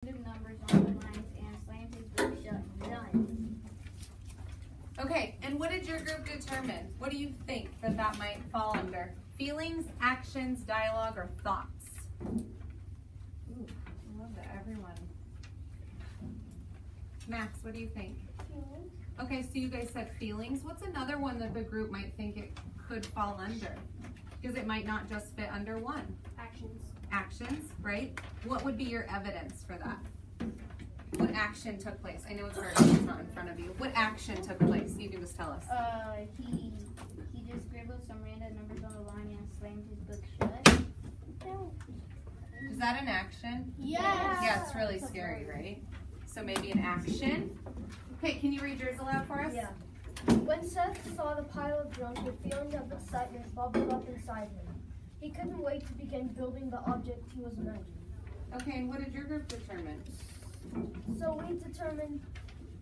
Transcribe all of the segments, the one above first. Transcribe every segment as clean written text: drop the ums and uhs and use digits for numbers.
numbers on the lines and slammed his book shut. Done. Okay, and what did your group determine? What do you think that might fall under? Feelings, actions, dialogue, or thoughts? Ooh, I love that, everyone. Max, what do you think? Feelings. Okay, so you guys said feelings. What's another one that the group might think it could fall under? Because it might not just fit under one. Actions. Actions, right? What would be your evidence for that? What action took place? I know it's hard because it's not in front of you. What action took place? You can just tell us. He just scribbled some random numbers on the line and slammed his book shut. Is that an action? Yes. Yeah, it's really scary, right? So maybe an action. Okay, can you read yours aloud for us? Yeah. When Seth saw the pile of drums, a feeling of excitement bubbled up inside him. He couldn't wait to begin building the object he was imagining. Okay, and what did your group determine? So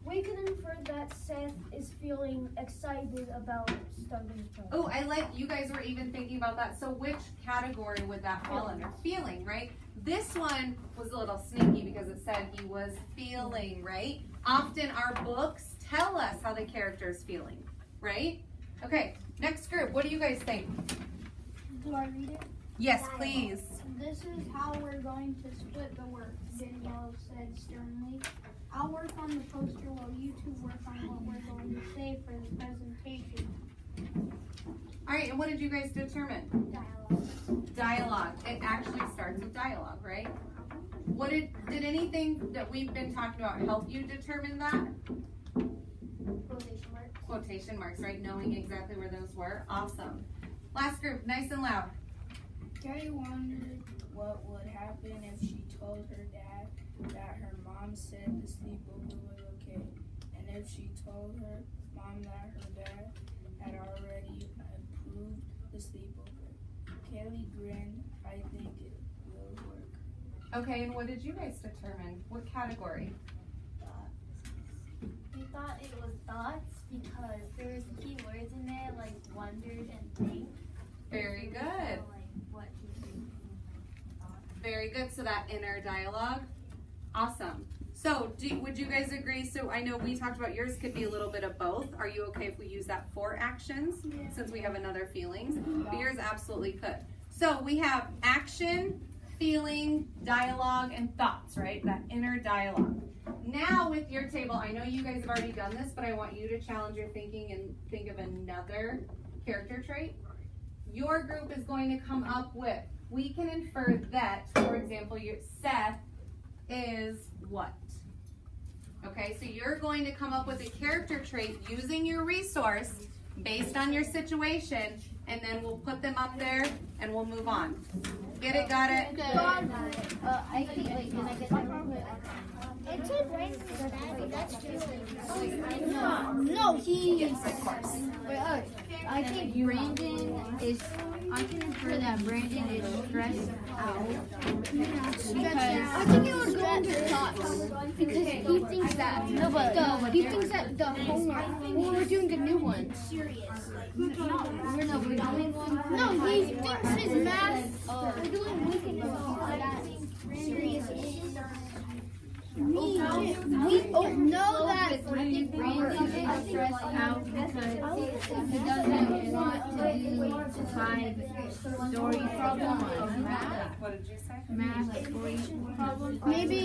we can infer that Seth is feeling excited about starting the project. Oh, I like, you guys were even thinking about that. So which category would that fall under? Feeling, right? This one was a little sneaky because it said he was feeling, right? Often our books tell us how the character is feeling, right? Okay, next group, what do you guys think? Do I read it? Yes, please. This is how we're going to split the work, Danielle said sternly. I'll work on the poster while you two work on what we're going to say for the presentation. All right, and what did you guys determine? Dialogue. Dialogue. It actually starts with dialogue, right? What did anything that we've been talking about help you determine that? Quotation marks. Quotation marks, right? Knowing exactly where those were. Awesome. Last group, nice and loud. Carrie wondered what would happen if she told her dad that her mom said the sleepover was okay, and if she told her mom that her dad had already approved the sleepover. Kelly grinned. I think it will work. Okay, and what did you guys determine? What category? We thought it was thoughts because there was key words in there like wondered and think. Very good. So, like what he thinks. Very good. So that inner dialogue. Awesome. So would you guys agree? So I know we talked about yours could be a little bit of both. Are you okay if we use that for actions since we have another feelings? But yours absolutely could. So we have action, feeling, dialogue, and thoughts, right? That inner dialogue. Now with your table, I know you guys have already done this, but I want you to challenge your thinking and think of another character trait. Your group is going to come up with, we can infer that, for example, your Seth is what? Okay, so you're going to come up with a character trait using your resource based on your situation, and then we'll put them up there and we'll move on. Get it? Got it? I think, wait, can I get that real quick? It's a brain that's No, he. Yes, of course. I think Brandon is. I can infer that Brandon is stressed out because I think it would go under thoughts because he thinks that he thinks that the homework when we're doing the new one. we're doing one. No, he thinks his math. We're doing weekend we know that I think Brandon is stressed out because he doesn't want to do five story problem of math. What did you say? Math story problem. maybe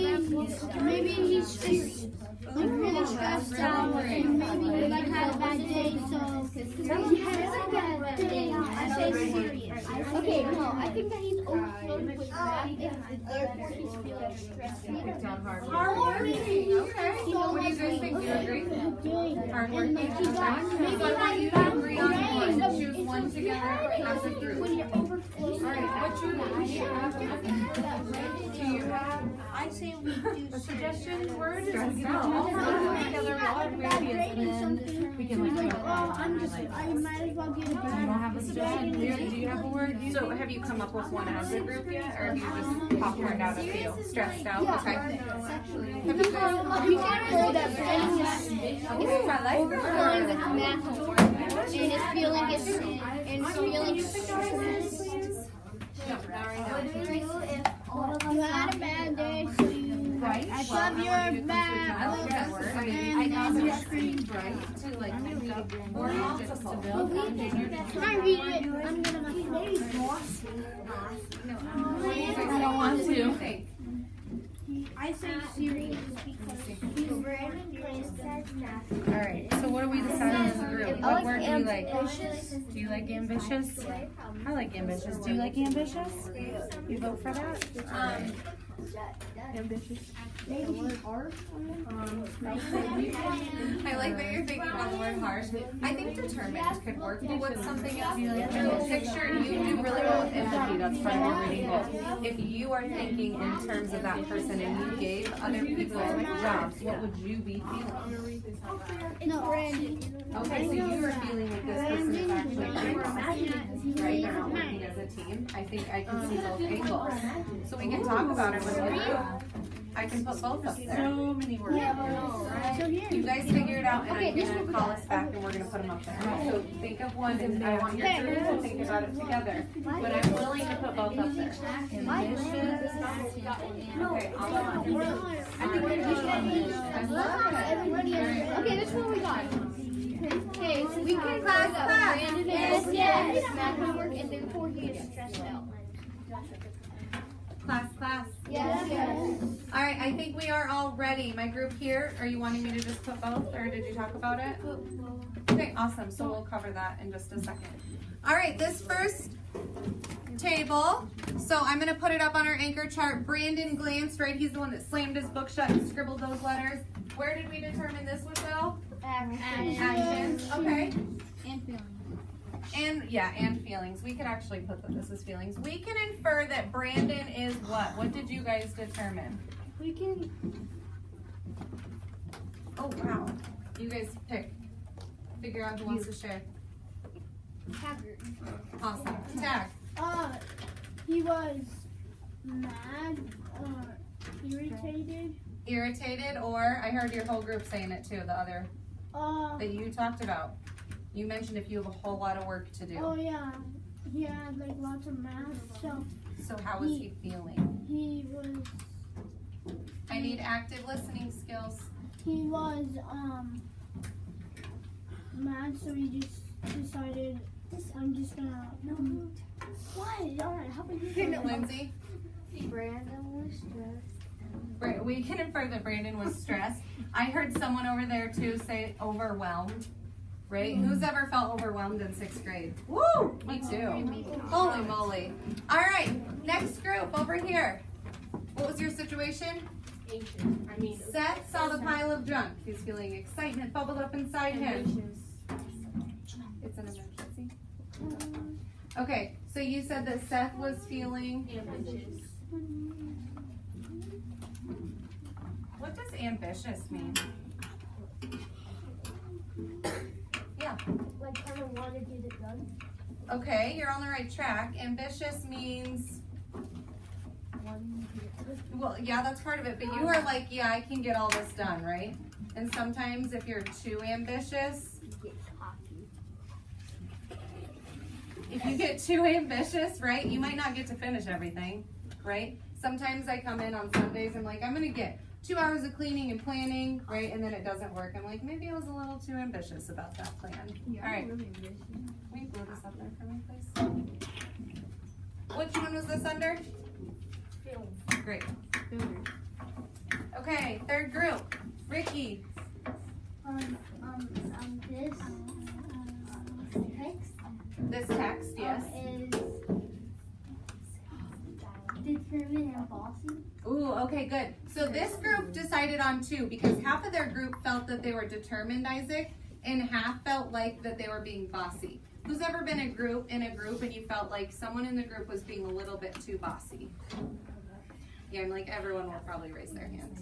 he's just like really stressed out and maybe he like had a bad day, so he has a bad day. I say serious. Okay, no, I think that he's overloaded with math and therefore he's feeling stressed out. Hardworking. Okay. So what do you guys think? Do you agree? Hardworking. Okay. So I want you to agree on one. Choose one together as a group. When you're overflowing. Alright, do you have I say we do a suggestion word? Stressed out. All together, we all agree and then we can like I might as well get a you don't have a suggestion? Do you have a word? So have you come up with one as a group yet? Or have you just popcorned out a few? Stressed out? Okay. Have you guys? We can call that overflowing with math and his feeling stressed. No, not right now. You had a bad day, so you bright. I shove your back. I like that word. I know you're screen bright to like make up or just to build. Can I read it? I'm gonna I don't want to. I say serious because Alright, so what are we deciding as a group? What word do you like? Do you like ambitious? I like ambitious. Do you like ambitious? You vote for that? Ambitious. I like that you're thinking about the word harsh. I think determined could work with something else. Picture, you do really well with empathy, that's part of your reading goal. If you are thinking in terms of that person and you gave other people jobs, what would you be feeling? No, Brandon. Okay, so you are feeling like this person is actually right? They're not working as a team. I think I can see both angles. So we can talk about it with you. I can put both up there. So many words. You guys figure it out and I'm gonna call us back and we're gonna put them up there. So think of one and I want your group to think about it together. But I'm willing to put both up there. Okay, I'll put one. I think we're just I love it. Okay, this one we got. Okay, so we can Class. yes. Math homework, and then before he gets stressed out. Class. Yes. All right, I think we are all ready. My group here, are you wanting me to just put both or did you talk about it? Okay, awesome. So we'll cover that in just a second. All right, this first table, so I'm going to put it up on our anchor chart. Brandon glanced, right? He's the one that slammed his book shut and scribbled those letters. Where did we determine this would go? Actions. Okay. And feelings. And feelings. We could actually put that this is feelings. We can infer that Brandon is what? What did you guys determine? We can. Oh, wow. You guys pick. Figure out who wants to share. Haggard. Awesome. Tag. He was mad, irritated. Irritated, or I heard your whole group saying it too, the other that you talked about. You mentioned if you have a whole lot of work to do. Oh yeah, he had like lots of math. So how was he feeling? He was. I need active listening skills. He was mad, so he just decided I'm just gonna. No. What? Alright, how about you? Lindsay? Brandon was stressed. We can infer that Brandon was stressed. I heard someone over there too say overwhelmed. Right? Who's ever felt overwhelmed in 6th grade? Woo! Me too. Holy moly. All right, next group over here. What was your situation? Seth saw the pile of junk. He's feeling excitement bubbled up inside him. It's an emergency. Okay, so you said that Seth was feeling ambitious. What does ambitious mean? Yeah. Like kind of want to get it done. Okay, you're on the right track. Ambitious means, well, yeah, that's part of it, but you are like, yeah, I can get all this done, right? And sometimes if you're too ambitious, if you get too ambitious, right, you might not get to finish everything, right? Sometimes I come in on Sundays, I'm like, I'm going to get 2 hours of cleaning and planning, right? And then it doesn't work. I'm like, maybe I was a little too ambitious about that plan. All right. Will you blow this up there for me, please? Which one was this under? Feelings. Great. Okay, third group. Ricky. This text. This text, yes. Is determined and bossy. Ooh, okay, good. So this group decided on 2 because half of their group felt that they were determined, Isaac, and half felt like that they were being bossy. Who's ever been in a group and you felt like someone in the group was being a little bit too bossy? Yeah, I'm like, everyone will probably raise their hand.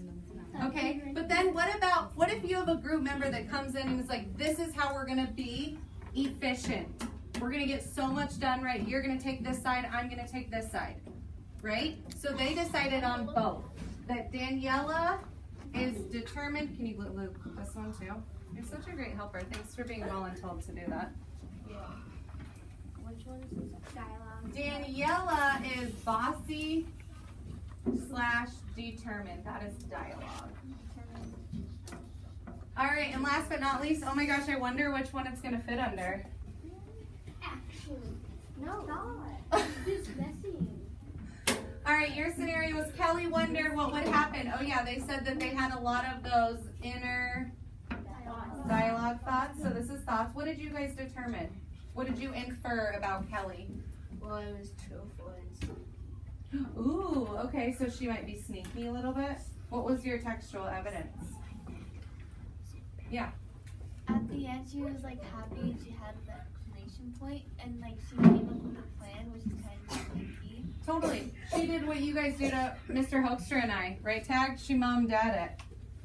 Okay, but then what if you have a group member that comes in and is like, this is how we're gonna be efficient. We're gonna get so much done, right? You're gonna take this side, I'm gonna take this side. Right? So they decided on both. That Daniela is determined. Can you loop this one too? You're such a great helper. Thanks for being voluntold to do that. Yeah. Which one is this? Dialogue. Daniela is bossy /determine. That is dialogue. All right, and last but not least, oh my gosh, I wonder which one it's going to fit under. Actually, no. Stop. It's messy. All right, your scenario was Kelly wondered what would happen. Oh yeah, they said that they had a lot of those inner dialogue thoughts. So this is thoughts. What did you guys determine? What did you infer about Kelly? Well, it was truthful and Ooh, okay, so she might be sneaky a little bit. What was your textual evidence? Yeah. At the end, she was like happy she had the exclamation point, and like she came up with a plan, which is kind of sneaky. Totally. She did what you guys do to Mr. Hoekstra and I, right, Tag? She mom-dadded it.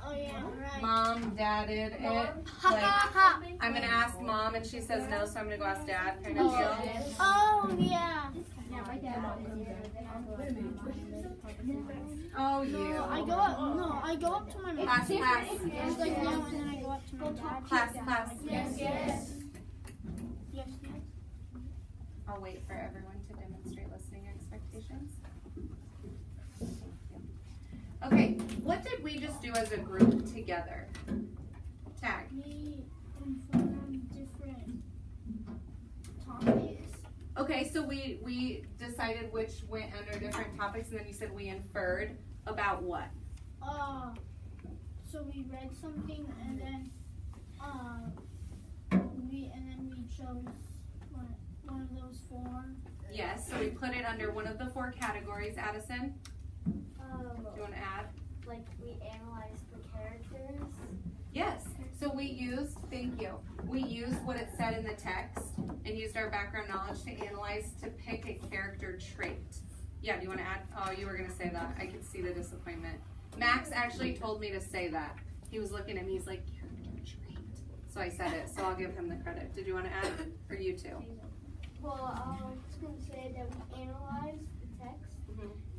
Oh yeah, right. Mom-dadded it. Like, I'm going to ask mom, and she says no, so I'm going to go ask dad, kind of deal. Oh yeah. Oh, you. I go up to my mom. Class. It's like no, and then I go up to my dad. Class. Yes. I'll wait for everyone to demonstrate listening expectations. Okay, what did we just do as a group together? Tag. We inform different topics. Okay, so we decided which went under different topics, and then you said we inferred about what? So we read something, and then we chose one of those four. Yes, so we put it under one of the 4 categories. Addison, do you want to add? Like we analyzed the characters. Yes, so we used what it said in the text and used our background knowledge to analyze to pick a character trait. Yeah, do you want to add? Oh, you were going to say that. I could see the disappointment. Max actually told me to say that. He was looking at me, he's like, character trait. So I said it, so I'll give him the credit. Did you want to add? Or you too? Well, I was going to say that we analyzed the text,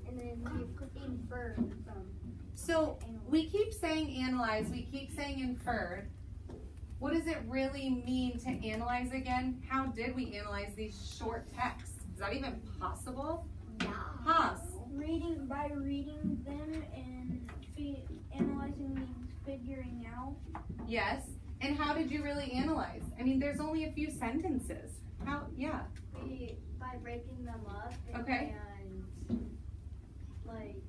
and then we inferred from. So we keep saying analyze, we keep saying inferred. What does it really mean to analyze again? How did we analyze these short texts? Is that even possible? Yeah. Haas. By reading them and analyzing these, figuring out. Yes. And how did you really analyze? I mean, there's only a few sentences. How? Yeah. By breaking them up. Okay. And like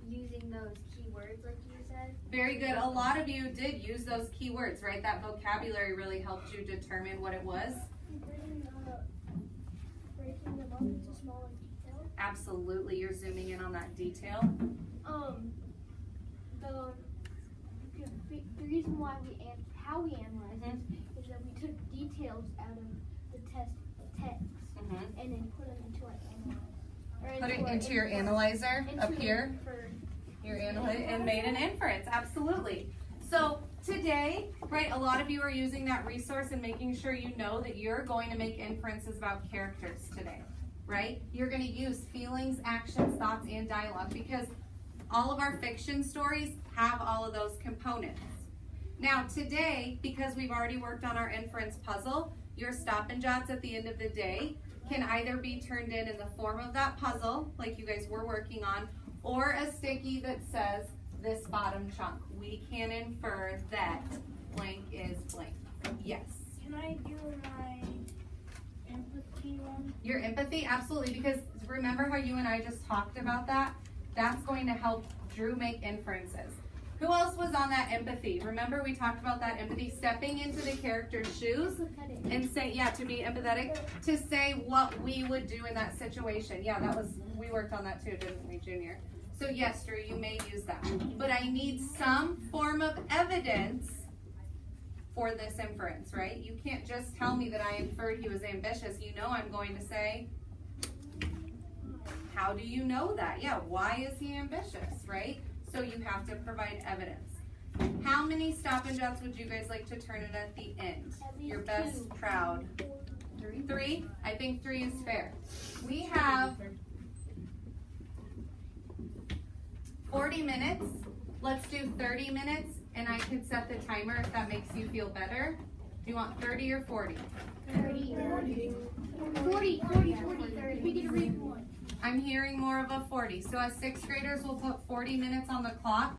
using those keywords, like you said. Very good. A lot of you did use those keywords, right? That vocabulary really helped you determine what it was. Breaking them up into smaller details. Absolutely. You're zooming in on that detail. The reason why how we analyze is that we took details out of the text and then put them into our analyzer. Put it into your analyzer up here. Your analyzer and made an inference. Absolutely. So today, right, a lot of you are using that resource and making sure you know that you're going to make inferences about characters today, right? You're going to use feelings, actions, thoughts, and dialogue because all of our fiction stories have all of those components. Now today, because we've already worked on our inference puzzle, your Stop and Jots at the end of the day can either be turned in the form of that puzzle, like you guys were working on, or a sticky that says this bottom chunk. We can infer that blank is blank. Yes. Can I do my empathy one? Your empathy, absolutely, because remember how you and I just talked about that? That's going to help Drew make inferences. Who else was on that empathy? Remember we talked about that empathy, stepping into the character's shoes and say, yeah, to be empathetic, to say what we would do in that situation. Yeah, we worked on that too, didn't we, Junior? So yes, Drew, you may use that. But I need some form of evidence for this inference, right? You can't just tell me that I inferred he was ambitious. You know I'm going to say, how do you know that? Yeah, why is he ambitious, right? So you have to provide evidence. How many Stop and Jots would you guys like to turn in at the end? Your best, proud. 3? I think 3 is fair. We have 40 minutes. Let's do 30 minutes, and I can set the timer if that makes you feel better. Do you want 30 or 40? 30. 40. We get to read one. I'm hearing more of a 40. So as sixth graders, we'll put 40 minutes on the clock.